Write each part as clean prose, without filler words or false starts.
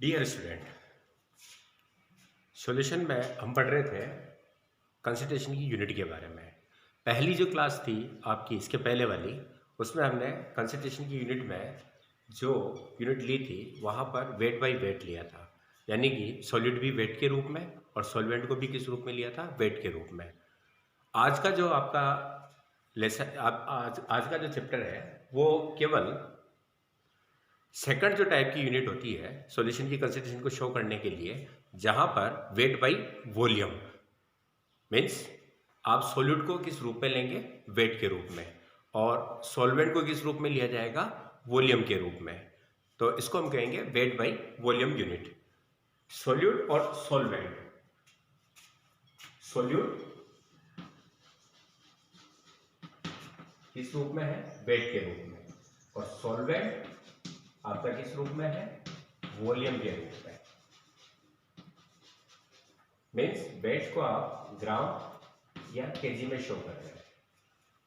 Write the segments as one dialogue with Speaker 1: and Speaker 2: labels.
Speaker 1: Dear student, solution में हम पढ़ रहे थे कंसंट्रेशन की यूनिट के बारे में। पहली जो क्लास थी आपकी इसके पहले वाली, उसमें हमने कंसंट्रेशन की यूनिट में जो यूनिट ली थी वहाँ पर वेट बाय वेट लिया था, यानी कि सॉलिड भी वेट के रूप में और सॉल्वेंट को भी किस रूप में लिया था, वेट के रूप में। आज का जो आपका लेसन आज का जो चैप्टर है वो केवल सेकंड जो टाइप की यूनिट होती है सॉल्यूशन की कंसंट्रेशन को शो करने के लिए, जहां पर वेट बाय वॉल्यूम मीन्स आप सॉल्यूट को किस रूप में लेंगे, वेट के रूप में, और सॉल्वेंट को किस रूप में लिया जाएगा, वॉल्यूम के रूप में। तो इसको हम कहेंगे weight by volume unit. Solute और सॉल्वेंट, सॉल्यूट किस रूप में है, वेट के रूप में, और सॉल्वेंट आपका किस रूप में है, वॉल्यूम के रूप में। मीन्स वेट को आप ग्राम या केजी में शो कर रहे हैं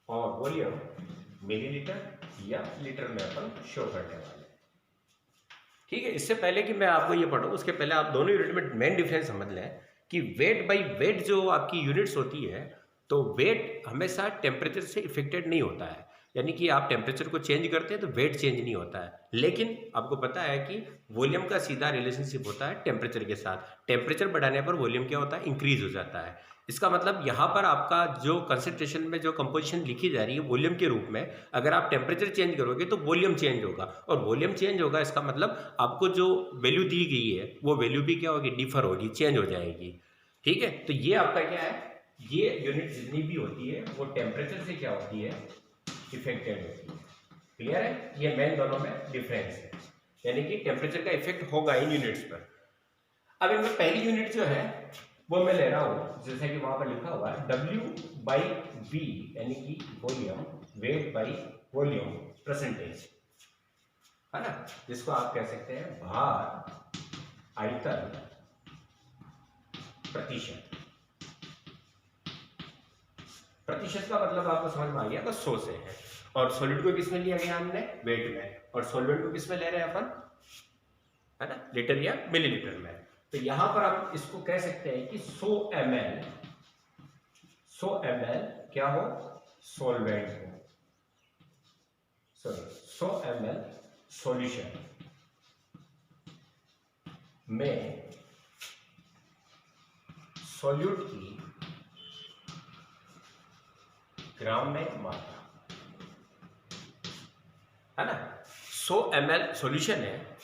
Speaker 1: और वॉल्यूम मिलीलीटर या लीटर में अपन शो करने वाले हैं। ठीक है, इससे पहले कि मैं आपको ये पढ़ूं उसके पहले आप दोनों यूनिट में मेन डिफरेंस समझ लें कि वेट बाय वेट जो आपकी यूनिट्स होती है, तो वेट हमेशा टेम्परेचर से इफेक्टेड नहीं होता है, यानी कि आप टेम्परेचर को चेंज करते हैं तो वेट चेंज नहीं होता है। लेकिन आपको पता है कि वॉल्यूम का सीधा रिलेशनशिप होता है टेम्परेचर के साथ। टेम्परेचर बढ़ाने पर वॉल्यूम क्या होता है, इंक्रीज हो जाता है। इसका मतलब यहाँ पर आपका जो कंसंट्रेशन में जो कंपोजिशन लिखी जा रही है वॉल्यूम के रूप में, अगर आप टेम्परेचर चेंज करोगे तो वॉल्यूम चेंज होगा, और वॉल्यूम चेंज होगा इसका मतलब आपको जो वैल्यू दी गई है वो वैल्यू भी क्या होगी, डिफर होगी, चेंज हो जाएगी। ठीक है, तो ये आपका क्या है, ये यूनिट जितनी भी होती है वो टेम्परेचर से क्या होती है, इफेक्टेड होती है। क्लियर है, ये मेन दोनों में डिफरेंस है, यानी कि टेम्परेचर का इफेक्ट होगा इन यूनिट्स पर। अब इनमें पहली यूनिट जो है वो मैं ले रहा हूं, जैसे कि वहां पर लिखा हुआ है W/V, यानी कि volume, weight by volume percentage, है ना, जिसको आप कह सकते हैं भार आयतन प्रतिशत। प्रतिशत का मतलब आपको समझ में आ गया, बस 100 से है। और सॉलिड को किस में लिया गया हमने, वेट में, और सॉल्वेंट को किस में ले रहे हैं अपन, है ना, लीटर या मिलीलीटर में। तो यहां पर हम इसको कह सकते हैं कि 100 ml क्या हो, सॉल्वेंट हो, सॉरी 100 ml सॉल्यूशन में सॉल्यूट की ग्राम में मात्रा, है ना। 100 ml सॉल्यूशन है,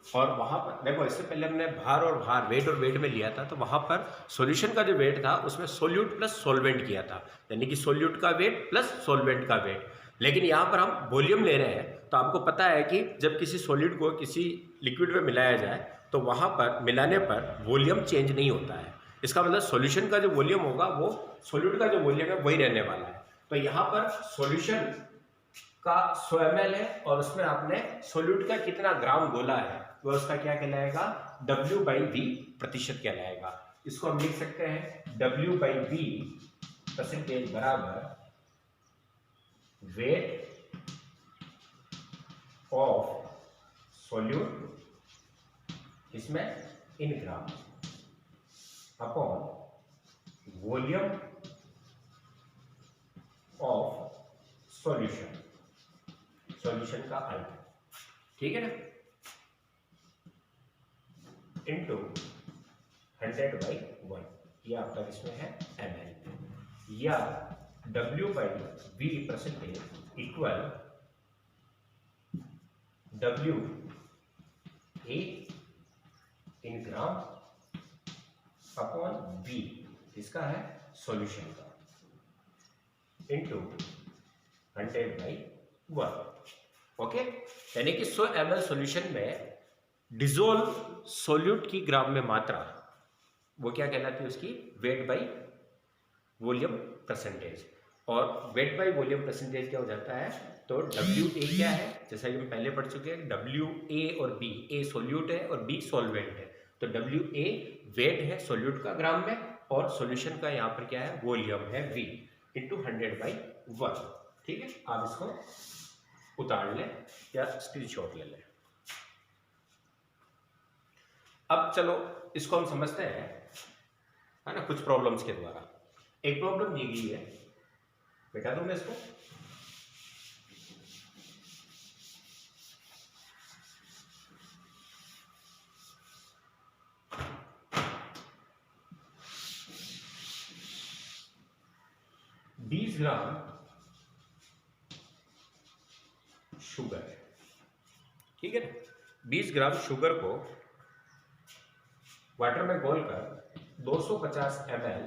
Speaker 1: और वहां पर देखो, इससे पहले हमने भार और भार, वेट और वेट में लिया था, तो वहां पर सॉल्यूशन का जो वेट था उसमें सोल्यूट प्लस सॉल्वेंट किया था, यानी कि सोल्यूट का वेट प्लस सॉल्वेंट का वेट। लेकिन यहाँ पर हम वॉल्यूम ले रहे हैं, तो आपको पता है कि जब किसी सॉलिड को किसी लिक्विड में मिलाया जाए तो वहां पर मिलाने पर वॉल्यूम चेंज नहीं होता है। इसका मतलब सॉल्यूशन का जो वॉल्यूम होगा वो सोल्यूट का जो वॉल्यूम है वही रहने वाला है। तो यहाँ पर सॉल्यूशन का 100 ml है और उसमें आपने सोल्यूट का कितना ग्राम गोला है, वो उसका क्या कहलाएगा, W/V प्रतिशत कहलाएगा। इसको हम लिख सकते हैं W/V परसेंटेज बराबर वेट ऑफ सोल्यूट, इसमें in gram, upon volume of solution, solution का आयतन, ठीक है ना, इंटू 100/1, यह आपका इसमें है ml, या W/V परसेंटेज इक्वल WA इन ग्राम अपॉन V, इसका है सॉल्यूशन का, इंटू 100/1। ओके, यानी कि 100 ml सॉल्यूशन में डिजोल्व सोल्यूट की ग्राम में मात्रा, वो क्या कहलाती है, उसकी वेट बाय वॉल्यूम परसेंटेज। और वेट बाय वॉल्यूम परसेंटेज क्या हो जाता है, तो WA क्या है, जैसा कि हम पहले पढ़ चुके हैं, WA और B, A सोल्यूट है और B सॉल्वेंट है, तो WA वेट है सोल्यूट का ग्राम में, और सॉल्यूशन का यहाँ पर क्या है, वॉल्यूम है V, इंटू 100/1। ठीक है, आप इसको उतार लें या स्क्रीनशॉट ले लें। अब चलो इसको हम समझते हैं, है ना, कुछ प्रॉब्लम्स के द्वारा। एक प्रॉब्लम दी गई है, बेटा दूं मैं इसको, बीस ग्राम शुगर, ठीक है ना, 20 ग्राम शुगर को वाटर में घोलकर 250 ml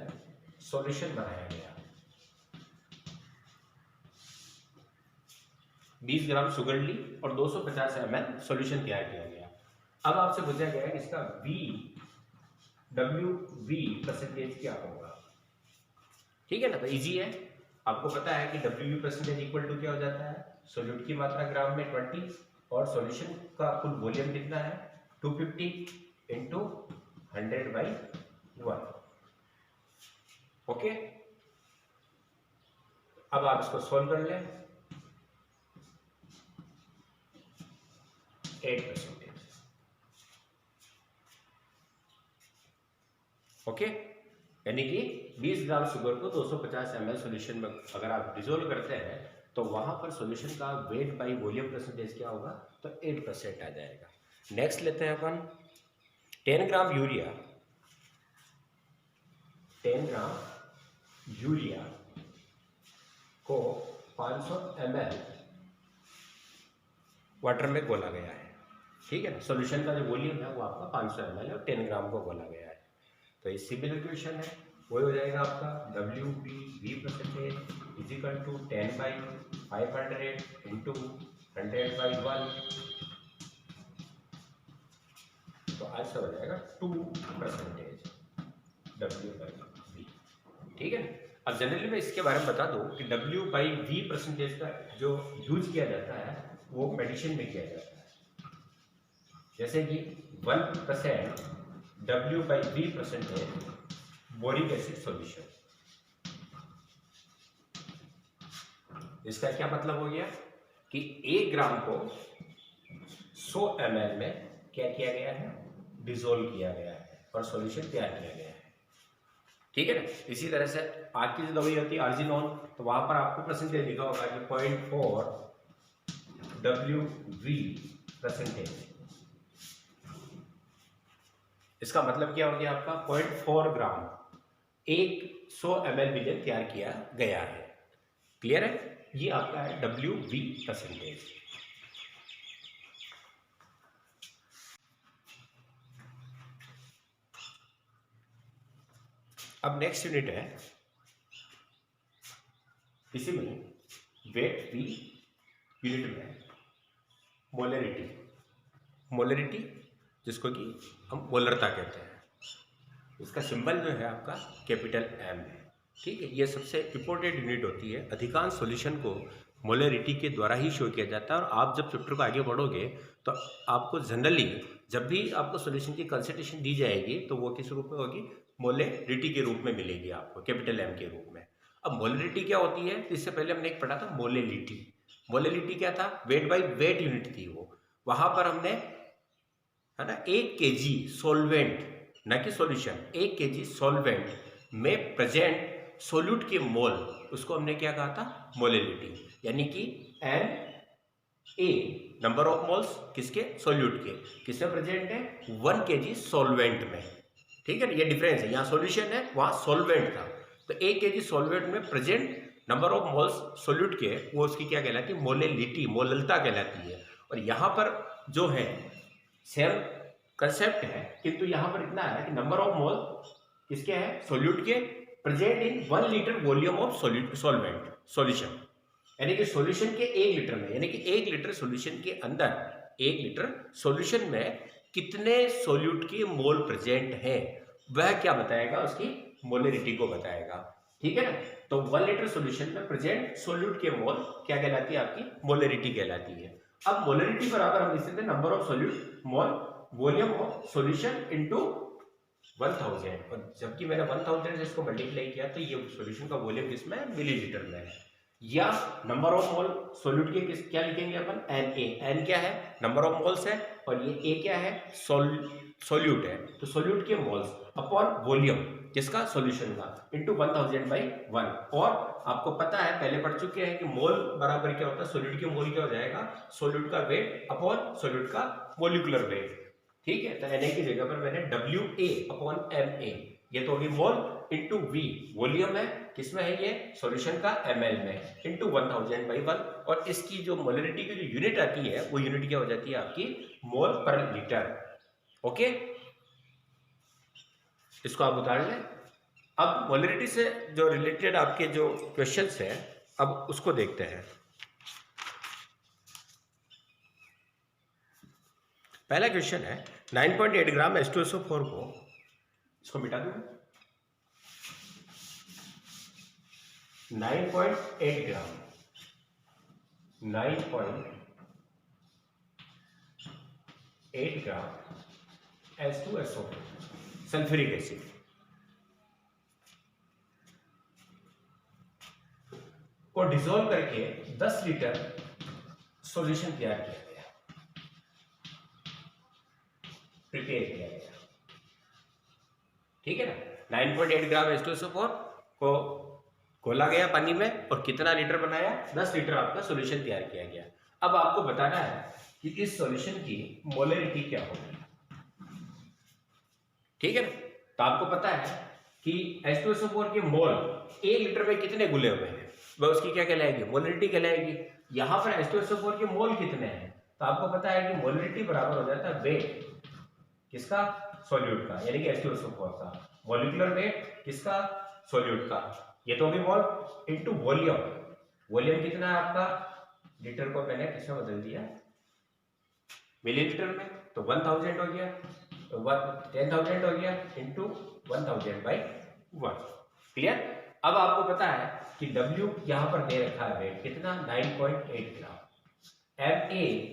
Speaker 1: सॉल्यूशन बनाया गया। 20 ग्राम शुगर ली और 250 ml सॉल्यूशन तैयार किया गया। अब आपसे पूछा गया है कि इसका WV परसेंटेज क्या होगा, ठीक है ना। तो इजी है, आपको पता है कि WV परसेंटेज इक्वल टू क्या हो जाता है, सोल्यूट की मात्रा ग्राम में 20 और सॉल्यूशन का कुल वॉल्यूम कितना है 250 इंटू 100/1। ओके, अब आप इसको सॉल्व कर लें। 8%, ओके, यानी कि 20 ग्राम शुगर को 250 ml सॉल्यूशन में अगर आप डिसोल्व करते हैं तो वहां पर सॉल्यूशन का वेट बाई वॉल्यूम परसेंटेज क्या होगा, तो 8% आ जाएगा। नेक्स्ट लेते हैं अपन 10 ग्राम यूरिया, 10 ग्राम यूरिया को 500 ml वाटर में घोला गया है, ठीक है ना। सॉल्यूशन का जो वॉल्यूम है वो आपका 500 ml है और 10 ग्राम को घोला गया है। तो ये सिमिलर इक्वेशन है, वो हो जाएगा आपका WV percentage is equal to 10/500 into 100/1, तो आंसर हो जाएगा 2% W/V, ठीक है ना। अब जनरली मैं इसके बारे में बता दूं कि W/V परसेंटेज का जो यूज किया जाता है वो मेडिसिन में किया जाता है, जैसे कि 1% W/V percentage boric acid solution. इसका क्या मतलब हो गया कि 1 ग्राम को 100 ml में क्या किया गया है, डिसोल्व किया गया है और सॉल्यूशन तैयार किया गया है, ठीक है ना। इसी तरह से आज की जो दवाई होती है आर्जिनोन, तो वहां पर आपको परसेंटेज लिखा होगा कि 0.4 WV परसेंटेज। इसका मतलब क्या हो गया आपका 0.4 ग्राम 100 ml विजन तैयार किया गया है। क्लियर है, ये आपका है WV परसेंटेज। अब नेक्स्ट यूनिट है, इसी में वेट V यूनिट में मोलरिटी, मोलरिटी जिसको कि हम मोलरता कहते हैं, इसका सिंबल जो है आपका कैपिटल M है, ठीक है। ये सबसे इंपॉर्टेंट यूनिट होती है, अधिकांश सॉल्यूशन को मोलरिटी के द्वारा ही शो किया जाता है। और आप जब चैप्टर को आगे बढ़ोगे तो आपको जनरली जब भी आपको सॉल्यूशन की कंसंट्रेशन दी जाएगी तो वो किस रूप में होगी, मोलरिटी के रूप में मिलेगी आपको, कैपिटल M के रूप में। अब मोलरिटी क्या होती है, इससे पहले हमने एक पढ़ा था मोलेलिटी। मोलेलिटी क्या था, वेट बाई वेट यूनिट थी वो। वहां पर हमने, है ना, 1 kg सॉल्वेंट, न कि सॉल्यूशन, 1 kg सॉल्वेंट में प्रेजेंट सोल्यूट के मोल, उसको हमने क्या कहा था, मोलेलिटी। यानी कि Na नंबर ऑफ मोल्स किसके, सोल्यूट के, किसमें प्रेजेंट है, 1 kg सॉल्वेंट में, ठीक है ना। ये डिफरेंस है, यहाँ सॉल्यूशन है वहां सॉल्वेंट था, तो 1 kg सॉल्वेंट में present number of moles solute के, वो उसकी क्या कहलाती है, मोलेलिटी, मोललता कहलाती है। और यहाँ पर जो है सेम कंसेप्ट है, किंतु यहाँ पर इतना है कि नंबर ऑफ मोल किसके है, सोल्यूट के, present in 1 litre volume of solvent solution. यानी कि सॉल्यूशन के 1 लीटर में, यानी कि 1 लीटर सॉल्यूशन के अंदर, 1 लीटर सॉल्यूशन में कितने सोल्यूट के मोल प्रेजेंट है, वह क्या बताएगा, उसकी मोलरिटी को बताएगा, ठीक है ना। तो 1 लीटर सॉल्यूशन में प्रेजेंट सोल्यूट के मोल क्या कहलाती है, आपकी मोलरिटी कहलाती है। अब मोलरिटी बराबर हम लिख सकते हैं number of solute mole volume of solution into 1000, और जबकि मैंने 1000 से इसको मल्टीप्लाई किया तो ये सॉल्यूशन का वॉल्यूम किसमें है, मिलीलीटर में है। या नंबर ऑफ मोल सोल्यूट के क्या लिखेंगे अपन, Na, N क्या है, नंबर ऑफ मोल्स है, और ये A क्या है, सोल्यूट है तो सोल्यूट के मोल्स अपॉन वॉल्यूम किसका, सॉल्यूशन का, इनटू 1000/1। और आपको पता है, पहले पढ़ चुके हैं कि मोल बराबर क्या होता है, सोल्यूट के मोल क्या हो जाएगा, सोल्यूट का वेट अपॉन सोल्यूट का मोलिकुलर वेट। ठीक है, तो Na की जगह पर मैंने WA/Ma, ये तो होगी मोल, इंटू V वॉल्यूम है, किसमें है ये, सॉल्यूशन का, ml में, इंटू 1000/1। और इसकी जो मोलरिटी की जो यूनिट आती है वो यूनिट क्या हो जाती है आपकी, मोल पर लीटर। ओके, इसको आप उतार लें। अब मोलरिटी से जो रिलेटेड आपके जो क्वेश्चंस हैं अब उसको देखते हैं। पहला क्वेश्चन है 9.8 ग्राम H2SO4 को, इसको मिटा दूं, 9.8 ग्राम 9.8 ग्राम H2SO4 सल्फ्यूरिक एसिड को डिसॉल्व करके 10 लीटर सॉल्यूशन तैयार किया गया, प्रिपेयर किया गया। ठीक है ना, 9.8 ग्राम H2SO4 को घोला गया पानी में और कितना लीटर बनाया, 10 लीटर आपका सॉल्यूशन तैयार किया गया। अब आपको बताना है कि इस सॉल्यूशन की मोलरिटी क्या होगी। ठीक है ना, तो आपको पता है कि H2SO4 के मोल 1 लीटर में कितने घुले हुए हैं, वह उसकी क्या कहलाएगी, मोलरिटी कहलाएगी। यहां पर H2SO4 के मोल कितने हैं, तो आपको पता है कि मोलरिटी बराबर हो जाता है वेट किसका, सॉल्यूट का, यानी कि H2SO4 का, मॉलिक्यूलर वेट किसका, सॉल्यूट का, ये तो भी मोल, इनटू वॉल्यूम। वॉल्यूम कितना है आपका, लीटर को मैंने किसमें बदल दिया, मिलीलीटर में, तो 1000 हो गया, 10,000 हो गया, इंटू 1000/1। क्लियर। अब आपको पता है कि W यहां पर दे रखा है वेट कितना, 9.8 ग्राम। Ma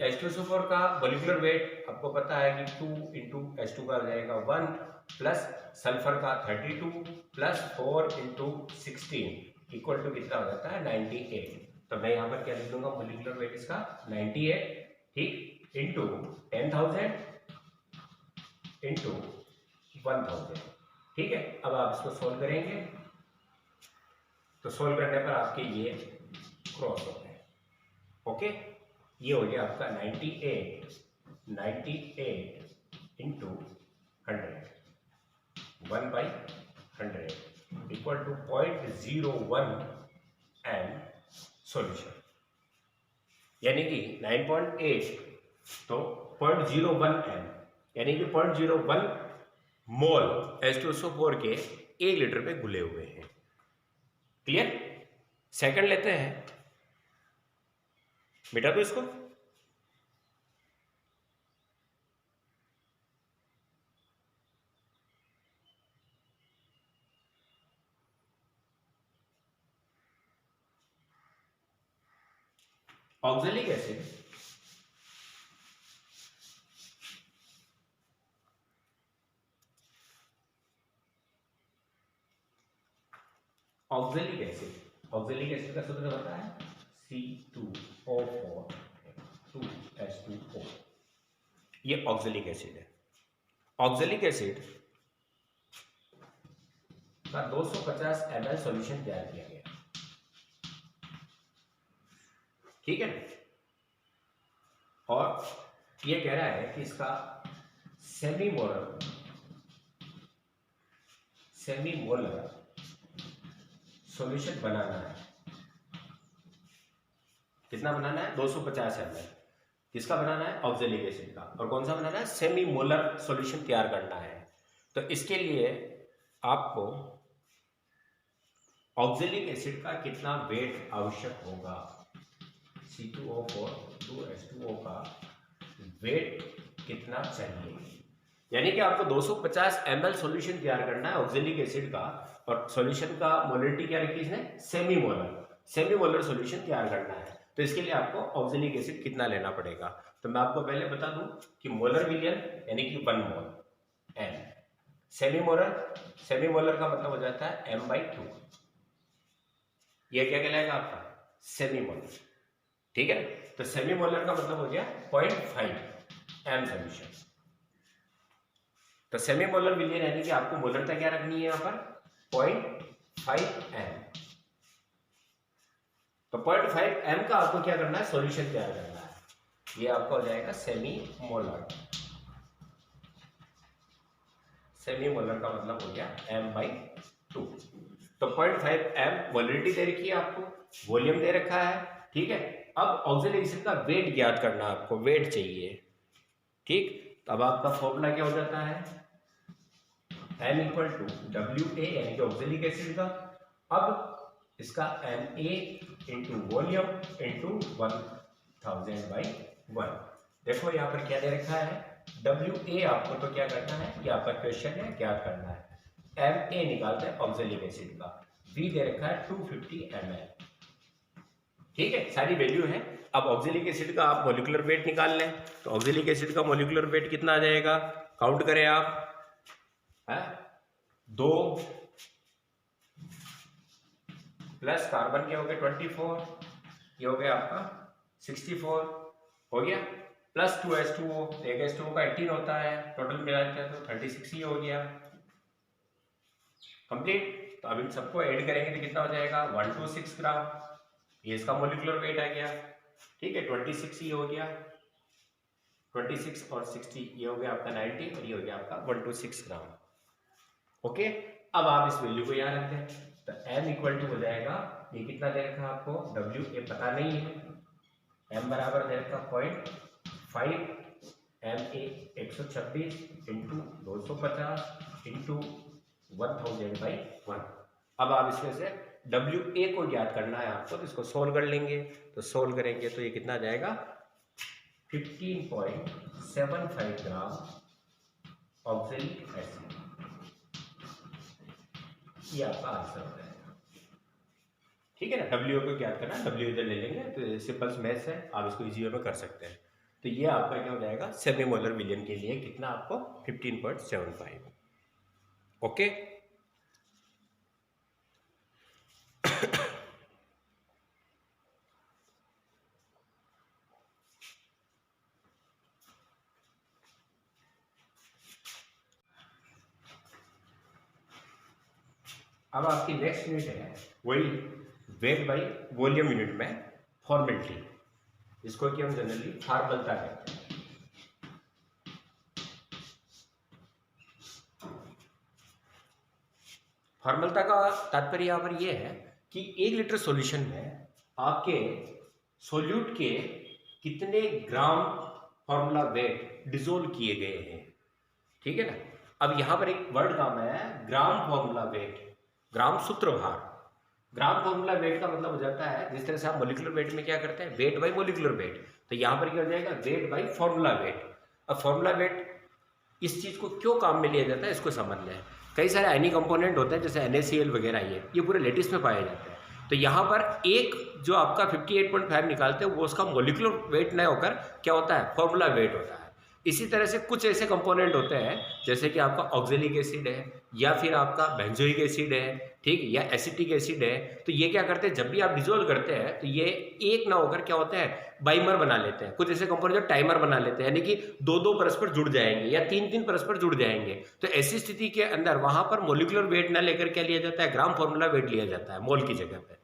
Speaker 1: H2SO4 का मॉलिक्यूलर वेट आपको पता है कि 2 इंटू H2 का हो जाएगा 1, प्लस सल्फर का 32 प्लस 4 इंटू 16 इक्वल टू कितना हो जाता है, 98। तो मैं यहाँ पर क्या लिख दूंगा, मॉलिक्यूलर वेट इसका 98, ठीक, इंटू 10,000 इंटू 1000। ठीक है, अब आप इसको सोल्व करेंगे तो सोल्व करने पर आपके ये क्रॉस हो गए। ओके, ये हो गया आपका 98 into 100, 1/100 equal to 0.01 M solution, यानी कि 9.8 तो 0.01 एम, यानी कि 0.01 मोल H2SO4 के 1 लीटर में घुले हुए हैं। क्लियर। सेकंड लेते हैं, मिटा दो इसको, ऑक्जेलिक एसिड ऑक्जेलिक एसिड का सूत्र होता है C2O4 2H2O। ये ऑक्जेलिक एसिड है। ऑक्जेलिक एसिड का 250 ml सॉल्यूशन तैयार किया गया, ठीक है ना, और ये कह रहा है कि इसका सेमी मोलर सॉल्यूशन बनाना है। कितना बनाना है, 250 ml। किसका बनाना है, ऑक्जेलिक एसिड का, और कौन सा बनाना है, सेमी मोलर सॉल्यूशन तैयार करना है। तो इसके लिए आपको ऑक्जेलिक एसिड का कितना वेट आवश्यक होगा, C2O4 2H2O का वेट कितना चाहिए, यानी कि आपको 250 ml सॉल्यूशन तैयार करना है ऑक्जेलिक एसिड का, और सॉल्यूशन का मोलरिटी क्या रखी इसने, सेमी मोलर सॉल्यूशन तैयार करना है। तो इसके लिए आपको ऑक्जेलिक एसिड कितना लेना पड़ेगा, तो मैं आपको पहले बता दूं कि मोलर मिलियन यानी कि 1 मोल m, सेमी मोलर का मतलब हो जाता है m/2, ये क्या कहलाएगा आपका, सेमी मोलर। ठीक है, तो सेमी मोलर का मतलब हो गया 0.5 m सॉल्यूशन। तो सेमी मोलर विलियन यानी कि आपको मोलरता क्या रखनी है यहाँ पर 0.5 m। तो 0.5 m का आपको क्या करना है, सॉल्यूशन तैयार करना है। ये आपका हो जाएगा सेमी मोलर। सेमी मोलर का मतलब हो गया m/2। तो 0.5 m वॉल्यूमिटी दे रखी है आपको, वॉल्यूम दे रखा है, ठीक है। अब ऑक्सिलियरी एसिड का वेट ज्ञात करना है आपको, वेट चाहिए, ठीक। तो अब आपका फॉर्मूला क्या हो जाता है, m इक्वल टू WA यानी कि ऑक्सिलिक एसिड का, अब इसका MA इंटू वॉल्यूम इंटू 1000/1। देखो यहाँ पर क्या दे रखा है, WA आपको तो क्या करना है, कि आपका क्वेश्चन है क्या करना है, MA निकालते हैं ऑक्सिलिक एसिड का, V दे रखा है 250 ml, ठीक है, सारी वैल्यू है। अब ऑक्सिलिक एसिड का आप मॉलिक्यूलर वेट निकाल लें, तो ऑक्सिलिक एसिड का मॉलिक्यूलर वेट कितना आ जाएगा, काउंट करें आप, है 2 प्लस कार्बन के हो गए 24, ये हो गया आपका 64 हो गया, प्लस 2H2O, एक H2O का 18 होता है, टोटल मिलाते हैं तो 36 ही हो गया, कंप्लीट। तो अब इन सबको ऐड करेंगे तो कितना हो जाएगा 126 ग्राम, ये इसका मॉलिक्यूलर वेट आ गया, ठीक है। 26 ही हो गया, 26 और 60 ये हो गया आपका 90 और ये हो गया आपका 126 ग्राम, ओके। अब आप इस वैल्यू को यहाँ रख दें, तो m इक्वल टू हो जाएगा, ये कितना दे रखा आपको, W पता नहीं है, m बराबर दे रखा 0.5, MA 126 इंटू 250 इंटू 1000/1। अब आप इसमें से WA को ज्ञात करना है आपको, तो इसको सोल्व कर लेंगे, तो सोल्व करेंगे तो ये कितना आ जाएगा 15.75 ग्राम ऑक्सिलिक एसिड, ये आपका आंसर हो जाएगा, ठीक है ना। WA को ज्ञात करना है, W इधर ले लेंगे, तो सिंपल मैथ्स है, आप इसको इजी वे में कर सकते हैं। तो ये आपका क्या हो जाएगा, सेमी मोलर विलियन के लिए कितना आपको 15.75, ओके। अब आपकी नेक्स्ट यूनिट है वही वेट बाई वॉल्यूम यूनिट में फॉर्मेलिटी, इसको कि हम जनरली फॉर्मलता कहते हैं। फॉर्मलता का तात्पर्य यहाँ पर यह है कि 1 लीटर सॉल्यूशन में आपके सोल्यूट के कितने ग्राम फॉर्मूला वेट डिसोल्व किए गए हैं, ठीक है ना। अब यहाँ पर एक वर्ड काम है ग्राम फॉर्मूला वेट, ग्राम सूत्र भार। ग्राम फॉर्मूला वेट का मतलब हो जाता है, जिस तरह से आप मोलिकुलर वेट में क्या करते हैं, वेट बाई मोलिकुलर वेट, तो यहाँ पर क्या हो जाएगा वेट बाई फॉर्मूला वेट। अब फॉर्मूला वेट इस चीज को क्यों काम में लिया जाता है, इसको समझ लें। कई सारे आयनिक कंपोनेंट होते हैं जैसे NaCl वगैरह, ये पूरे लेटिस में पाए जाते हैं। तो यहाँ पर एक जो आपका 58.5 निकालते हैं वो उसका मोलिकुलर वेट नहीं होकर क्या होता है, फॉर्मूला वेट होता है। इसी तरह से कुछ ऐसे कंपोनेंट होते हैं जैसे कि आपका ऑक्जेलिक एसिड है, या फिर आपका बेंजोइक एसिड है, ठीक, या एसिटिक एसिड है। तो ये क्या करते हैं, जब भी आप डिसोल्व करते हैं तो ये एक ना होकर क्या होते हैं, बाइमर बना लेते हैं। कुछ ऐसे कंपोनेंट जो टाइमर बना लेते हैं, यानी कि 2-2 परस्पर जुड़ जाएंगे या 3-3 परस्पर जुड़ जाएंगे। तो ऐसी स्थिति के अंदर वहां पर मोलिकुलर वेट ना लेकर क्या लिया जाता है, ग्राम फॉर्मूला वेट लिया जाता है मोल की जगह पे,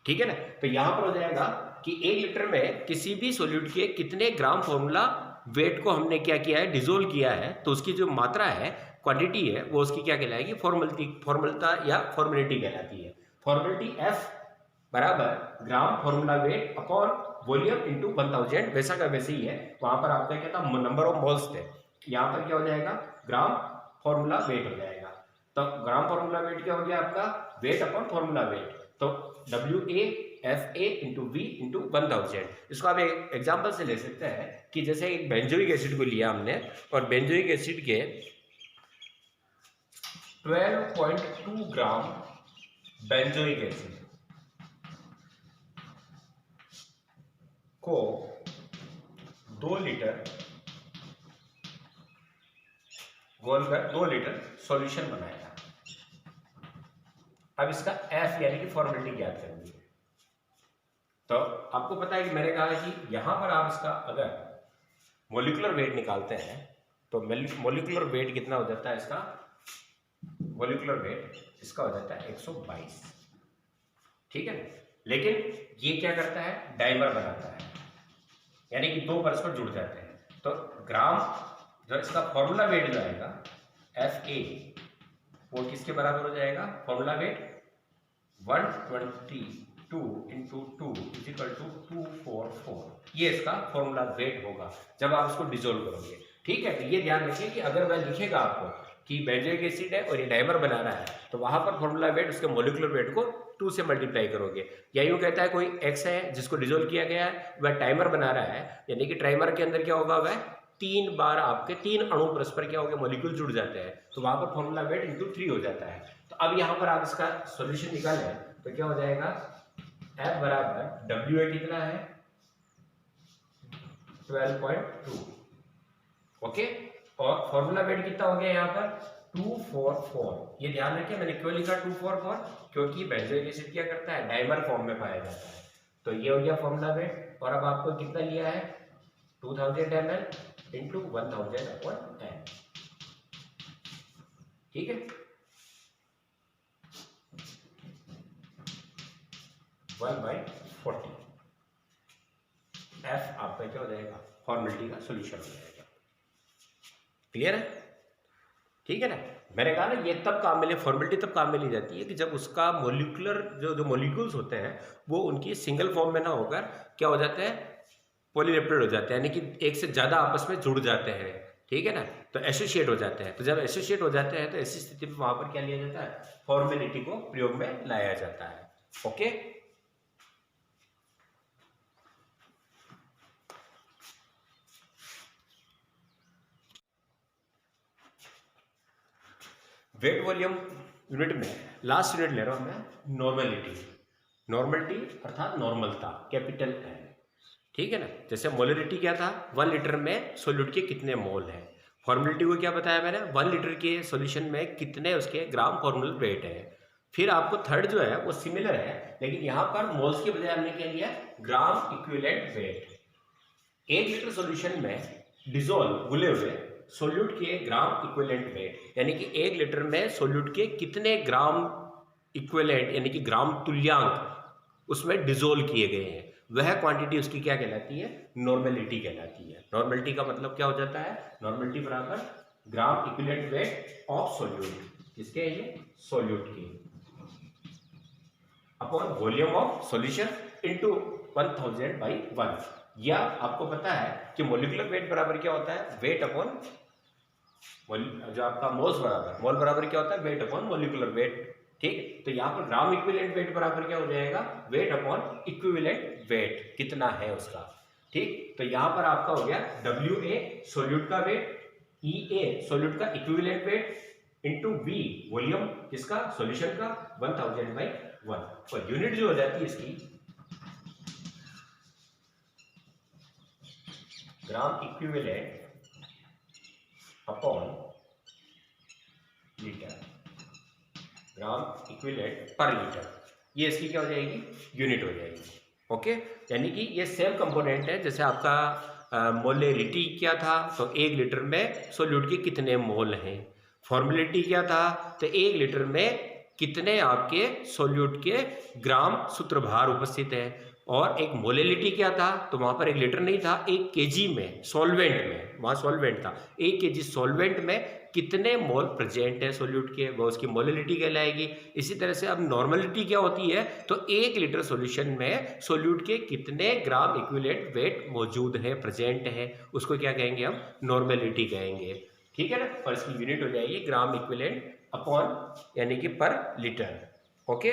Speaker 1: ठीक है ना। तो यहां पर हो जाएगा कि 1 लीटर में किसी भी सोल्यूट के कितने ग्राम फॉर्मूला वेट को हमने क्या किया है, डिसोल्व किया है, तो उसकी जो मात्रा है, क्वांटिटी है, वो उसकी क्या कहलाएगी, फॉर्मलता या फॉर्मेलिटी कहलाती है। फॉर्मेलिटी F बराबर gram formula weight upon volume into 1000, वैसा का वैसे ही है। वहां पर आपका क्या था, नंबर ऑफ मोल्स थे, यहाँ पर क्या हो जाएगा ग्राम फॉर्मूला वेट हो जाएगा। तो ग्राम फॉर्मूला वेट क्या हो गया आपका, वेट अपॉन फॉर्मूला वेट, तो WA इंटू V इंटू 1000। इसको आप एक एग्जाम्पल से ले सकते हैं कि जैसे एक बेंजोइक एसिड को लिया हमने, और बेंजोइक एसिड के 12.2 ग्राम बेंजोइक एसिड को 2 लीटर घोलकर 2 लीटर सॉल्यूशन बनाया। अब इसका F यानी कि फॉर्मेलिटी ज्ञात करनी है। तो आपको पता है कि मैंने कहा कि यहां पर आप इसका अगर मोलिकुलर वेट निकालते हैं तो मोलिकुलर वेट कितना हो जाता है इसका, मोलिकुलर वेट इसका हो जाता है 122, ठीक है। लेकिन ये क्या करता है, डाइमर बनाता है, यानी कि दो परस्पर जुड़ जाते हैं। तो ग्राम जो इसका फॉर्मूला वेट जो आएगा Fa वो किसके बराबर हो जाएगा, formula weight 122 into 2 equal to 244, ये इसका फॉर्मूला वेट होगा जब आप इसको डिसोल्व करोगे, ठीक है। तो ये ध्यान रखिए कि अगर वह लिखेगा आपको कि बेंजोइक एसिड है और ये डाइमर बना रहा है, तो वहां पर फॉर्मूला वेट उसके मोलिकुलर वेट को 2 से मल्टीप्लाई करोगे। या यूं कहता है कोई एक्स है जिसको डिसोल्व किया गया है, वह टाइमर बना रहा है, यानी कि ट्राइमर के अंदर क्या होगा, वह 3 बार आपके 3 अणु परस्पर क्या हो गए, मोलिक्यूल जुड़ जाते हैं, तो वहां पर फॉर्मूला वेट इंटू 3 हो जाता है। तो अब यहां पर आप इसका सॉल्यूशन निकालें तो क्या हो जाएगा, F बराबर WA कितना है 12.2, ओके। और फॉर्मूला वेट कितना हो गया यहाँ पर 244, ये ध्यान रखिए मैंने क्यों लिखा 244, क्योंकि बेंजोइक एसिड क्या करता है, डाइमर फॉर्म में पाया जाता है। तो ये हो गया फॉर्मूला वेट, और अब आपको कितना लिया है 2000 ml इंटू 1000/n, ठीक है, 1/40। F आपका क्या हो जाएगा, फॉर्मेलिटी का सॉल्यूशन हो जाएगा, क्लियर है, ठीक है ना। मैंने कहा ना ये तब काम में, फॉर्मेलिटी तब काम में ली जाती है कि जब उसका मोलिकुलर जो मॉलिक्यूल्स होते हैं वो उनकी सिंगल फॉर्म में ना होकर क्या हो जाते हैं, पॉलीरेप्टेड हो जाते हैं, यानी कि एक से ज्यादा आपस में जुड़ जाते हैं, ठीक है ना। तो एसोसिएट हो जाते हैं, तो जब एसोसिएट हो जाते हैं तो ऐसी स्थिति में वहां पर क्या लिया जाता है, फॉर्मेलिटी को प्रयोग में लाया जाता है, ओके। वेट वॉल्यूम यूनिट में लास्ट यूनिट ले रहा हूं मैं, नॉर्मेलिटी। नॉर्मेलिटी अर्थात नॉर्मलता, कैपिटल N, ठीक है ना। जैसे मोलरिटी क्या था, 1 लीटर में सोल्यूट के कितने मोल है। फॉर्मेलिटी को क्या बताया मैंने, 1 लीटर के सॉल्यूशन में कितने उसके ग्राम फॉर्मुलर वेट है। फिर आपको थर्ड जो है वो सिमिलर है, लेकिन यहां पर मोल्स के बजाय हमने क्या लिया, gram equivalent weight. 1 litre solution में डिसॉल्व घुले हुए सोल्यूट के ग्राम इक्विवेलेंट वेट, यानी कि 1 लीटर में सोल्यूट के कितने ग्राम इक्विवेलेंट यानी कि ग्राम तुल्यांक उसमें डिसॉल्व किए गए हैं, वह क्वांटिटी उसकी क्या कहलाती है, नॉर्मेलिटी कहलाती है। नॉर्मेलिटी का मतलब क्या हो जाता है, नॉर्मेलिटी बराबर gram equivalent weight of solute, किसके, ये सोल्यूट के, upon volume of solution into 1000/1। या आपको पता है कि मोलिकुलर वेट बराबर क्या होता है, वेट अपॉन जो आपका मोल्स बराबर, मोल बराबर क्या होता है, वेट अपॉन मोलिकुलर वेट, ठीक। तो यहाँ पर ग्राम इक्विवेलेंट वेट बराबर क्या हो जाएगा, वेट अपॉन इक्विवेलेंट वेट कितना है उसका, ठीक। तो यहाँ पर आपका हो गया WA सोल्यूट का वेट, EA सोल्यूट का equivalent weight into V volume किसका, सॉल्यूशन का 1000/1। और यूनिट जो हो जाती है इसकी gram equivalent upon litre, gram equivalent पर लीटर, ये इसकी क्या हो जाएगी, यूनिट हो जाएगी, ओके। यानी कि ये सेम कंपोनेंट है, जैसे आपका मोलेरिटी क्या था, तो 1 लीटर में सोल्यूट के कितने मोल हैं। फॉर्मेलिटी क्या था, तो 1 लीटर में कितने आपके सोल्यूट के ग्राम सूत्रभार उपस्थित है। और एक मोलेलिटी क्या था, तो वहां पर 1 लीटर नहीं था, 1 केजी में सॉल्वेंट में, वहां सॉल्वेंट था, 1 केजी सॉल्वेंट में कितने मोल प्रेजेंट है सोल्यूट के, वो उसकी मोलेलिटी कहलाएगी। इसी तरह से अब नॉर्मेलिटी क्या होती है, तो 1 लीटर सॉल्यूशन में सोल्यूट के कितने ग्राम इक्विवेलेंट वेट मौजूद है, प्रेजेंट है, उसको क्या कहेंगे हम, नॉर्मेलिटी कहेंगे, ठीक है ना। और इसकी यूनिट हो जाएगी ग्राम इक्विवेलेंट अपॉन यानी कि पर लीटर, ओके।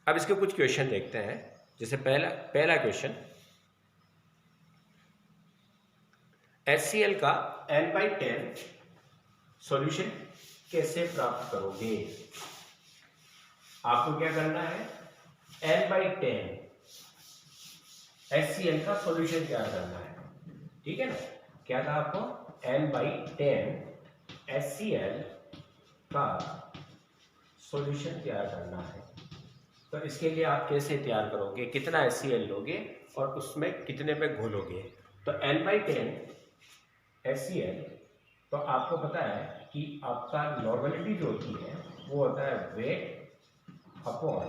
Speaker 1: अब इसके कुछ क्वेश्चन देखते हैं। जैसे पहला क्वेश्चन, HCl का N/10 सॉल्यूशन कैसे प्राप्त करोगे। आपको क्या करना है, N/10 HCl का सॉल्यूशन तैयार करना है, ठीक है ना। क्या था आपको, N/10 HCl का सॉल्यूशन तैयार करना है। तो इसके लिए आप कैसे तैयार करोगे, कितना HCl लोगे और उसमें कितने में घोलोगे। तो N/10 HCl, तो आपको पता है कि आपका नॉर्मलिटी जो होती है वो होता है weight upon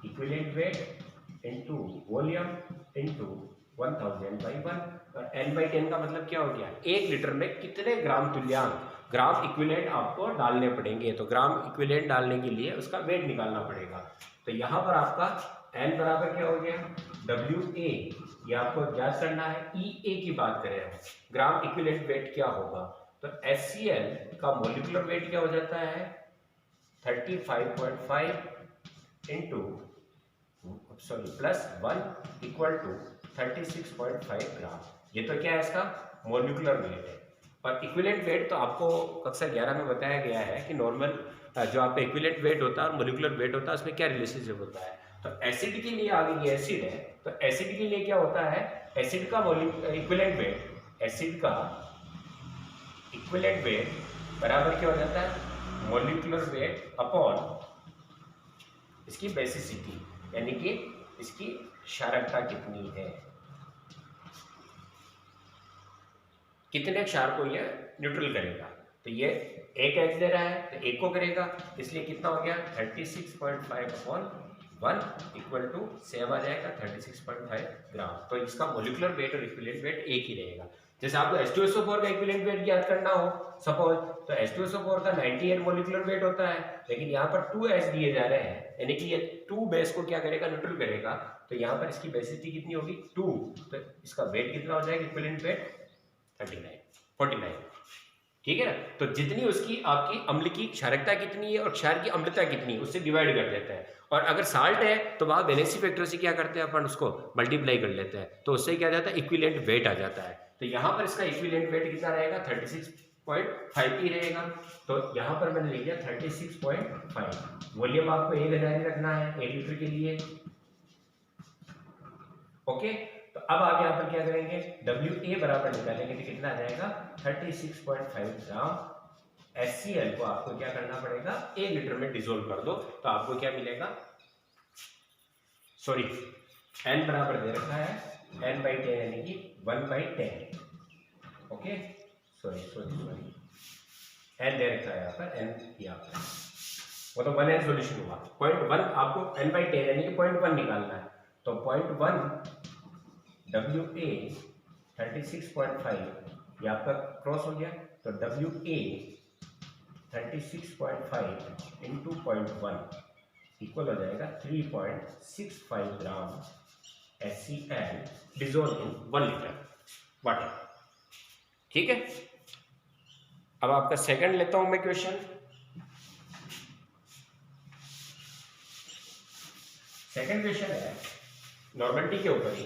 Speaker 1: equivalent weight into volume into 1000/1, और n/10 का मतलब क्या हो गया, 1 लीटर में कितने ग्राम तुल्यांक ग्राम इक्विवेलेंट आपको डालने पड़ेंगे। तो ग्राम इक्विवेलेंट डालने के लिए उसका वेट निकालना पड़ेगा। तो यहाँ पर आपका n बराबर क्या हो गया, WA, ये आपको याद करना है। EA की बात करें हम, ग्राम इक्विवेलेंट वेट क्या होगा, तो HCl का मोलिकुलर वेट क्या हो जाता है 35.5 इंटू +1 इक्वल टू 36.5 ग्राम। ये तो क्या है, इसका मोलिकुलर वेट है। और इक्विवेलेंट वेट तो आपको कक्षा 11 में बताया गया है कि नॉर्मल जो आपका इक्विवेलेंट वेट होता है और मोलिकुलर वेट होता है उसमें क्या रिलेशनशिप होता है। तो एसिड के लिए, आगे ये एसिड है, तो एसिड के लिए क्या होता है, एसिड का इक्विवेलेंट वेट, एसिड का इक्विवेलेंट वेट बराबर क्या हो जाता है, मोलिकुलर वेट अपॉन इसकी बेसिसिटी, यानी कि इसकी क्षारकता कितनी है, कितने क्षार को यह न्यूट्रल करेगा। तो ये एक H दे रहा है तो एक को करेगा, इसलिए कितना हो गया 36.5/1 इक्वल टू सेम आ जाएगा 36.5 ग्राम। तो इसका मोलिकुलर वेट और इक्विवेलेंट वेट एक ही रहेगा। जैसे आपको H2SO4 का इक्विवेलेंट वेट याद करना हो सपोज, तो H2SO4 का 98 मोलिकुलर वेट होता है, लेकिन यहाँ पर 2H दिए जा रहे हैं, यानी कि ये 2 बेस को क्या करेगा, न्यूट्रल करेगा। तो यहाँ पर इसकी बेसिसिटी कितनी होगी 2, तो इसका वेट कितना हो जाएगा, इक्विवेलेंट वेट 49। ठीक है ना। तो जितनी उसकी आपकी अम्ल की क्षारकता कितनी है और क्षार की अम्लता कितनी है उससे डिवाइड कर देते हैं। और अगर साल्ट है तो वहां वैलेंसी फैक्टर से क्या करते हैं अपन, उसको मल्टीप्लाई कर लेते हैं, तो उससे क्या जाता है, इक्विवेलेंट वेट आ जाता है। तो यहाँ पर इसका इक्विवेलेंट वेट कितना रहेगा 36.5 ही रहेगा। तो यहाँ पर मैंने लिख दिया 36.5। वॉल्यूम आपको 1000 ही रखना है 1 लीटर के लिए। ओके, तो अब आप यहाँ पर क्या करेंगे, WA बराबर निकालेंगे तो कितना आ जाएगा 36.5 ग्राम। HCl को आपको क्या करना पड़ेगा, 1 लीटर में डिसोल्व कर दो, तो आपको क्या मिलेगा, सॉरी n बराबर दे रखा है n/10 यानी कि 1/10। ओके, सॉरी n दे रखा है यहाँ पर, n यहाँ पर वो तो 1n सॉल्यूशन हुआ। 0.1 आपको n/10 यानी कि 0.1 निकालना है। तो 0.1 WA 36.5 ये आपका क्रॉस हो गया, तो WA 36.5 इंटू 0.1 इक्वल हो जाएगा 3.65 ग्राम HCl dissolve in 1 litre water. ठीक है, अब आपका सेकंड लेता हूं मैं क्वेश्चन। सेकंड क्वेश्चन है नॉर्मलिटी के ऊपर ही।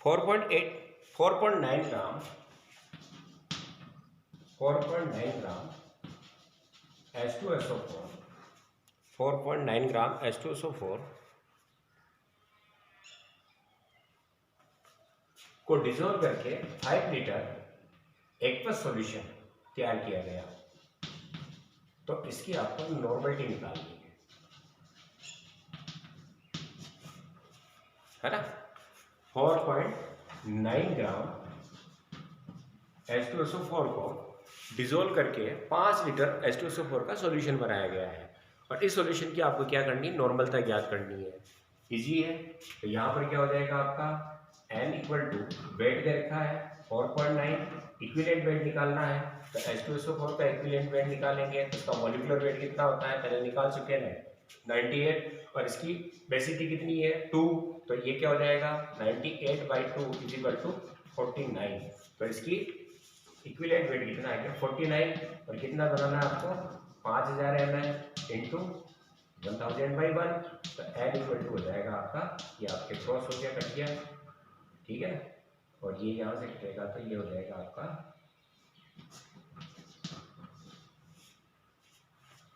Speaker 1: फोर पॉइंट 4.9 ग्राम 4.9 ग्राम H2SO4 4.9 ग्राम H2SO4 को डिसॉल्व करके 5 लीटर एक्वस सॉल्यूशन तैयार किया गया। तो इसकी आपको नॉर्मलिटी निकालनी है ना। 4.9 ग्राम H2SO4 को डिसॉल्व करके 5 लीटर H2SO4 का सॉल्यूशन बनाया गया है। और इस सॉल्यूशन की आपको क्या करनी है, नॉर्मलता ज्ञात करनी है। इजी है। तो यहाँ पर क्या हो जाएगा आपका n इक्वल टू वेट दे रखा है 4.9, इक्विवेलेंट वेट निकालना है। तो H2SO4 का इक्विवेलेंट वेट निकालेंगे तो उसका मॉलिक्यूलर वेट कितना होता है, पहले निकाल चुके हैं 98, और इसकी बेसिसिटी कितनी है 2, तो ये क्या हो जाएगा 98/2 इक्वल टू 49। तो इसकी इक्विवेलेंट वेट कितना है 49, और कितना बनाना है आपको 5000 ml इंटू 1000/1, तो n इक्वल टू हो जाएगा आपका, ये आपके क्रॉस हो गया, कट गया, ठीक है। और ये यहाँ से कटेगा तो ये हो जाएगा आपका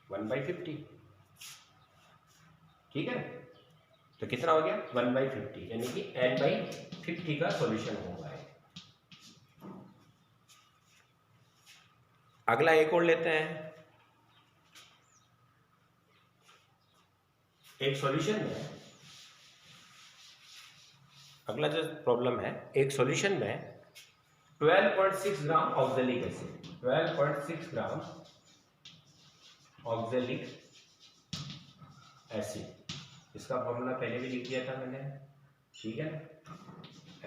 Speaker 1: 1/50, ठीक है। तो कितना हो गया 1/50, यानी कि n/50 का सॉल्यूशन होगा। अगला एक और लेते हैं। एक सॉल्यूशन में, अगला जो प्रॉब्लम है, एक सॉल्यूशन में 12.6 ग्राम ऑक्जेलिक एसिड, 12.6 ग्राम ऑक्जेलिक एसिड, इसका फॉर्मूला पहले भी लिख दिया था मैंने, ठीक है,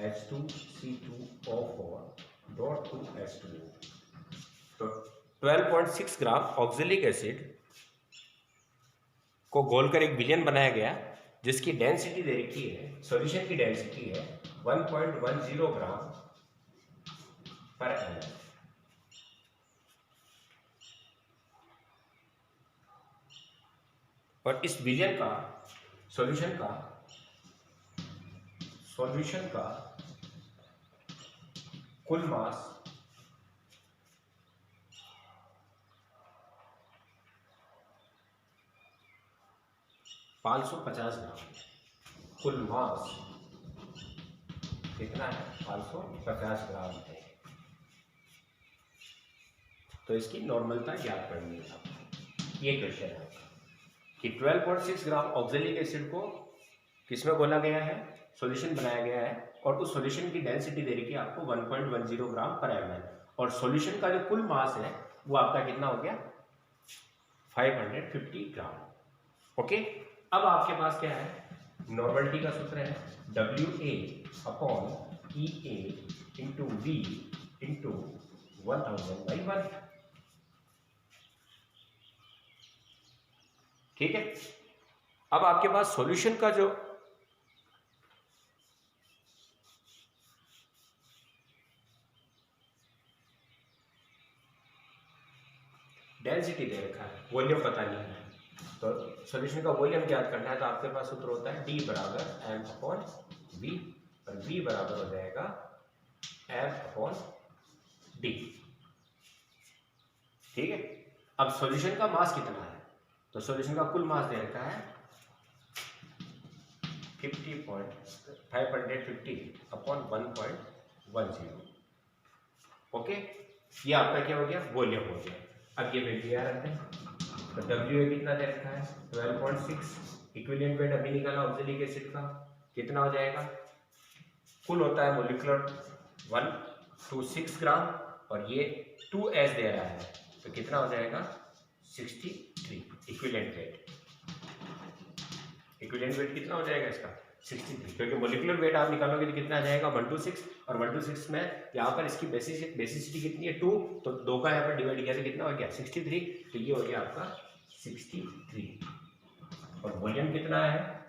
Speaker 1: H2C2O4.2H2O। तो 12.6 ग्राम ऑक्जेलिक एसिड को घोलकर एक विलयन बनाया गया, जिसकी डेंसिटी दे रखी है, सॉल्यूशन की डेंसिटी है 1.10 ग्राम पर ml। और इस विलयन का सॉल्यूशन का कुल मास 550 ग्राम, कुल मास कितना है 550 ग्राम है। तो इसकी नॉर्मलता याद करनी है आपको। ये क्वेश्चन है आपका कि 12.6 ग्राम ऑक्जेलिक एसिड को किसमें घोला गया है, सॉल्यूशन बनाया गया है, और उस सॉल्यूशन की डेंसिटी दे रखी है आपको 1.10 ग्राम पर ml, और सॉल्यूशन का जो कुल मास है वो आपका कितना हो गया 550 ग्राम। ओके, अब आपके पास क्या है, नॉर्मलिटी का सूत्र है WA/EA इंटू V इंटू 1000/1। ठीक है, अब आपके पास सॉल्यूशन का जो डेंसिटी दे रखा है, वॉल्यूम पता नहीं है, तो सॉल्यूशन का वॉल्यूम ज्ञात करना है, तो आपके पास सूत्र होता है D बराबर m/v, और V बराबर हो जाएगा m/d। ठीक है, अब सॉल्यूशन का मास कितना है, तो सॉल्यूशन का कुल मास दे रखा है 550/1.10। ओके, ये आपका क्या हो गया, वॉल्यूम हो गया। अब ये वैल्यू याद रखते हैं, तो WA कितना दे रखा है 12.6, इक्विवेलेंट वेट अभी निकाला ऑक्जेलिक एसिड का, कितना हो जाएगा, कुल होता है मोलिकुलर 126 ग्राम, और ये 2S दे रहा है, तो कितना हो जाएगा 63 इक्विवेलेंट वेट। इक्विवेलेंट वेट कितना हो जाएगा इसका 63, क्योंकि मोलिकुलर वेट आप निकालोगे तो कितना आ जाएगा 126, और 126 में यहाँ पर इसकी बेसिसिटी कितनी है 2, तो 2 का यहाँ पर डिवाइड किया तो कितना हो गया 63, तो ये हो गया आपका 63। और वॉल्यूम कितना है,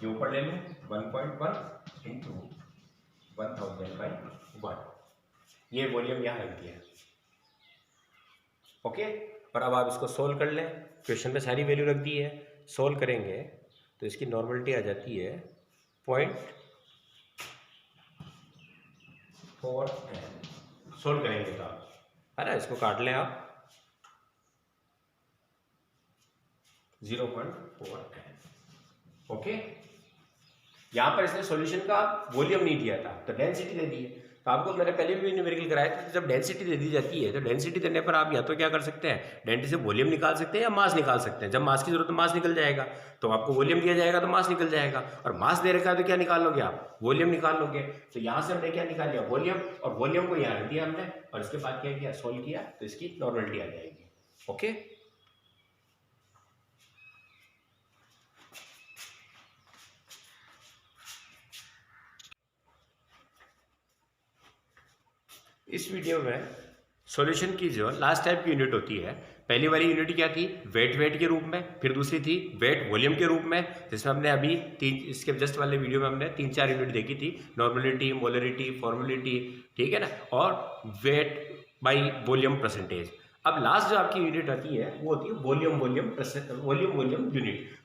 Speaker 1: ये ऊपर ले लो 1.1 इंटू 1000/1, ये वॉल्यूम यहाँ रख दिया। ओके, और अब आप इसको सोल्व कर लें, क्वेश्चन में सारी वैल्यू रख दी है, सोल्व करेंगे तो इसकी नॉर्मलिटी आ जाती है 0.4 n। सोल्व करेंगे तो आप, है ना, इसको काट लें आप 0.4 n। ओके, यहां पर इसने सॉल्यूशन का वॉल्यूम नहीं दिया था, तो डेंसिटी दे दी है। तो आपको मैंने पहले भी न्यूमेरिकल कराया था, जब डेंसिटी दे दी जाती है तो डेंसिटी देने पर आप या तो क्या कर सकते हैं, डेंसिटी से वॉल्यूम निकाल सकते हैं या मास निकाल सकते हैं। जब मास की जरूरत है मास निकल जाएगा, तो आपको वॉल्यूम दिया जाएगा तो मास निकल जाएगा, और मास दे रखा है तो क्या निकाल लोगे आप, वॉल्यूम निकाल लोगे। तो यहाँ से हमने क्या निकाल लिया, वॉल्यूम, और वॉल्यूम को यहाँ रख दिया हमने, और इसके बाद क्या किया, सोल्व किया, तो इसकी नॉर्मलिटी आ जाएगी। ओके, इस वीडियो में सॉल्यूशन की जो लास्ट टाइप की यूनिट होती है, पहली वाली यूनिट क्या थी, वेट के रूप में, फिर दूसरी थी वेट वॉल्यूम के रूप में, जिसमें हमने अभी इसके जस्ट वाले वीडियो में हमने 3-4 यूनिट देखी थी, नॉर्मलिटी, मोलरिटी, फॉर्मुलिटी, ठीक है ना, और वेट बाई वॉल्यूम परसेंटेज। अब लास्ट जो आपकी यूनिट आती है वो होती है वॉल्यूम यूनिट।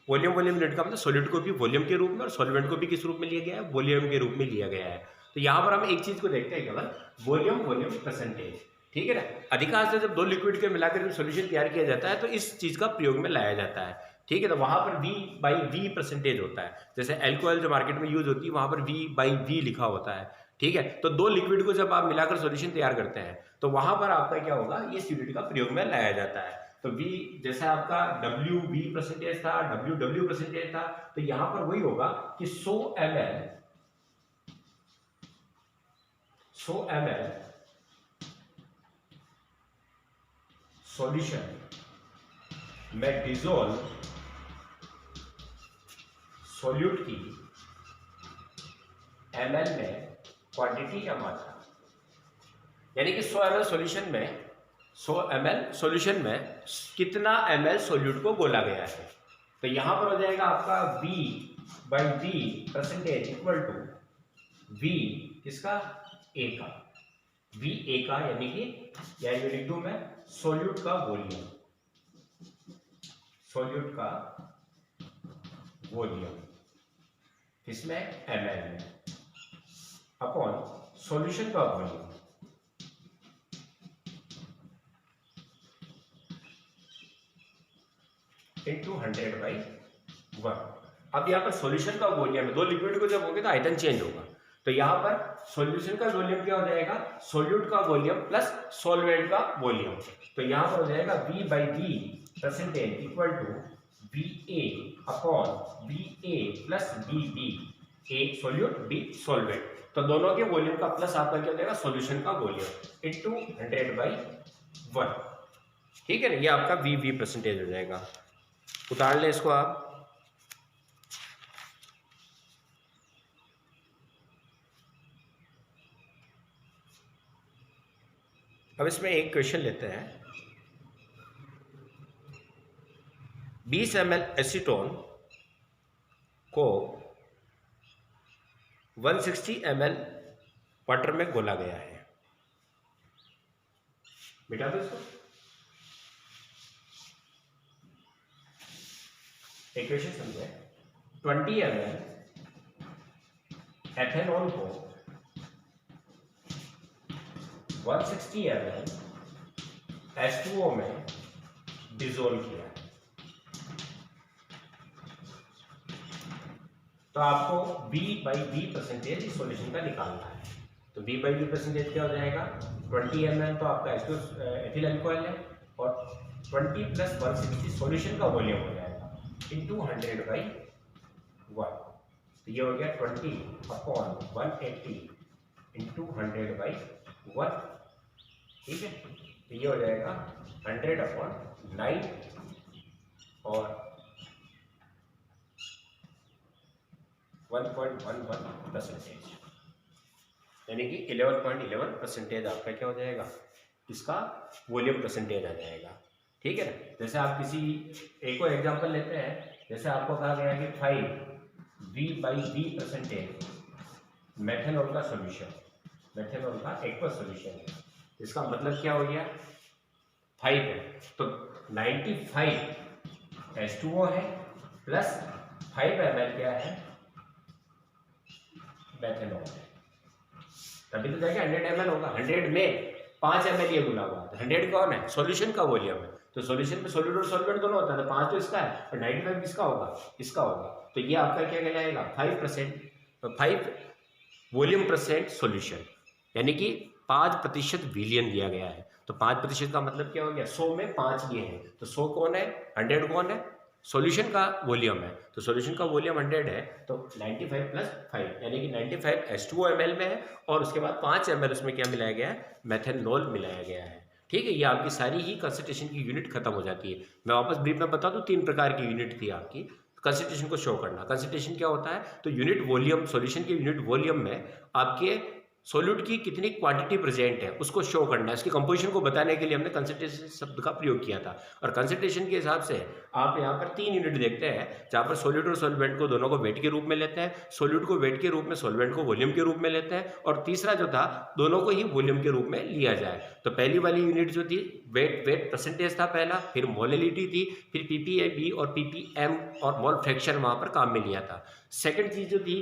Speaker 1: वॉल्यूम यूनिट का मतलब सॉलिड को भी वॉल्यूम के रूप में और सॉल्वेंट को भी किस रूप में लिया गया है, वॉल्यूम के रूप में लिया गया है। तो यहाँ पर हम एक चीज को देखते हैं केवल, वॉल्यूम परसेंटेज, ठीक है ना। अधिकांश जब दो लिक्विड के मिलाकर सॉल्यूशन तैयार किया जाता है तो इस चीज का प्रयोग में लाया जाता है। ठीक है, तो वहां पर V/V परसेंटेज होता है। जैसे एल्कोहल जो मार्केट में यूज होती है वहां पर V/V लिखा होता है। ठीक है, तो दो लिक्विड को जब आप मिलाकर सॉल्यूशन तैयार करते हैं तो वहां पर आपका क्या होगा, इस यूनिट का प्रयोग में लाया जाता है। तो V जैसे आपका WV परसेंटेज था, WW परसेंटेज था, तो यहां पर वही होगा कि 100 ml सॉल्यूशन में डिसोल्व सॉल्यूट की ml में क्वांटिटी या मात्रा, यानी कि 100 ml सॉल्यूशन में 100 ml सॉल्यूशन में कितना ml सॉल्यूट को घोला गया है। तो यहां पर हो जाएगा आपका V/V percentage equal to V किसका, A का, V A का, यानी कि या ये लिख दूं मैं सॉल्यूट का वॉल्यूम, सॉल्यूट का वॉल्यूम इसमें ml में अपॉन सॉल्यूशन का वॉल्यूम इंटू 100/1। अब यहाँ पर सॉल्यूशन का वॉल्यूम है, दो लिक्विड को जब होंगे तो आयतन चेंज होगा, तो यहाँ पर सॉल्यूशन का वॉल्यूम क्या हो जाएगा, सॉल्यूट का वॉल्यूम प्लस सॉल्वेंट का वॉल्यूम। तो यहाँ पर हो जाएगा V/V percentage equal to VA upon VA plus BB, A solute B solvent, तो दोनों के वॉल्यूम का प्लस आपका क्या हो जाएगा, सॉल्यूशन का वॉल्यूम इंटू 100/1। ठीक है ना, ये आपका VV परसेंटेज हो जाएगा। उतार ले इसको आप। अब इसमें एक क्वेश्चन लेते हैं, 20 ml एसीटोन को 160 ml वाटर में घोला गया है। मिटा दो इसको। इक्वेशन समझे, 20 ml एथेनॉल को 160 ml H2O में डिसोल्व किया, तो आपको V/V परसेंटेज इस सॉल्यूशन का निकालना है। तो V/V परसेंटेज क्या हो जाएगा, 20 ml तो आपका एथिल अल्कोहल है और 20 प्लस 160 सॉल्यूशन का वॉल्यूम हो जाएगा इंटू 100/1। तो ये हो गया 20 अपॉन 180 इंटू 100/1। ठीक है, तो ये हो जाएगा 100/9 और 1.11 परसेंटेज, यानी कि 11.11% आपका क्या हो जाएगा, इसका वॉल्यूम परसेंटेज आ जाएगा। ठीक है ना, जैसे आप किसी एक और एग्जांपल लेते हैं, जैसे आपको कहा गया कि 5 V/V परसेंटेज मेथनॉल का सॉल्यूशन, मेथनॉल का एक्वस सॉल्यूशन है, इसका मतलब क्या हो गया, 5 है, तो 95 H2O है प्लस 5 ml क्या है, मेथनॉल है, तभी तो जाके 100 ml होगा। 100 में 5 ml ये गुना हुआ, 100 कौन है, सॉल्यूशन का वॉल्यूम है, तो सॉल्यूशन में सॉल्यूट और सॉल्वेंट दोनों होता है, तो 5 तो इसका है और 95 किसका होगा, इसका होगा। तो ये आपका क्या कहलाएगा, 5 वॉल्यूम परसेंट सॉल्यूशन, यानी कि 5% विलियन दिया गया है। तो 5% का मतलब क्या हो गया, 100 में 5 ये हैं, तो 100 कौन है, 100 कौन है, सॉल्यूशन का वॉल्यूम है, तो सॉल्यूशन का वॉल्यूम 100 है, तो 95 प्लस 5 यानी कि 95 H2O ml में है और उसके बाद 5 ml उसमें क्या मिलाया गया है, मेथनॉल मिलाया गया है। ठीक है, ये आपकी सारी ही कंसंट्रेशन की यूनिट खत्म हो जाती है। मैं वापस ब्रीफ में बता दूं, 3 प्रकार की यूनिट थी आपकी कंसंट्रेशन को शो करना। कंसंट्रेशन क्या होता है, तो यूनिट वॉल्यूम, सॉल्यूशन के यूनिट वॉल्यूम में आपके सॉल्यूट की कितनी क्वांटिटी प्रेजेंट है उसको शो करना है। इसकी कंपोजिशन को बताने के लिए हमने कंसंट्रेशन शब्द का प्रयोग किया था। और कंसंट्रेशन के हिसाब से आप यहाँ पर 3 यूनिट देखते हैं, जहाँ पर सॉल्यूट और सॉल्वेंट को दोनों को वेट के रूप में लेते हैं, सॉल्यूट को वेट के रूप में, सॉल्वेंट को वॉल्यूम के रूप में लेते हैं, और तीसरा जो था दोनों को ही वॉल्यूम के रूप में लिया जाए। तो पहली वाली यूनिट जो थी वेट परसेंटेज था पहला, फिर मोलिलिटी थी, फिर PPM और PPM और मोल फ्रैक्शन वहाँ पर काम में लिया था। सेकेंड चीज़ जो थी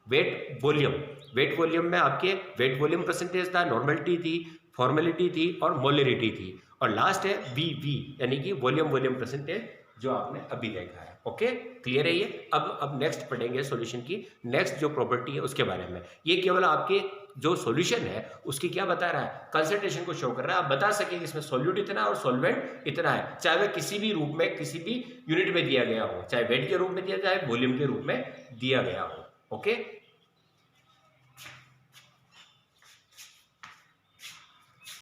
Speaker 1: वेट वॉल्यूम में आपके वेट वॉल्यूम परसेंटेज था, नॉर्मलिटी थी, फॉर्मेलिटी थी और मोलरिटी थी, और लास्ट है VV यानी कि वॉल्यूम परसेंटेज जो आपने अभी देखा है। ओके, क्लियर है ये। अब नेक्स्ट पढ़ेंगे सॉल्यूशन की नेक्स्ट जो प्रॉपर्टी है उसके बारे में। ये केवल आपके जो सॉल्यूशन है उसकी क्या बता रहा है, कंसंट्रेशन को शो कर रहा है। आप बता सके कि इसमें सॉल्यूट इतना और सॉल्वेंट इतना है, चाहे वह किसी भी रूप में किसी भी यूनिट में दिया गया हो, चाहे वेट के रूप में दिया जाए, वॉल्यूम के रूप में दिया गया हो। ओके,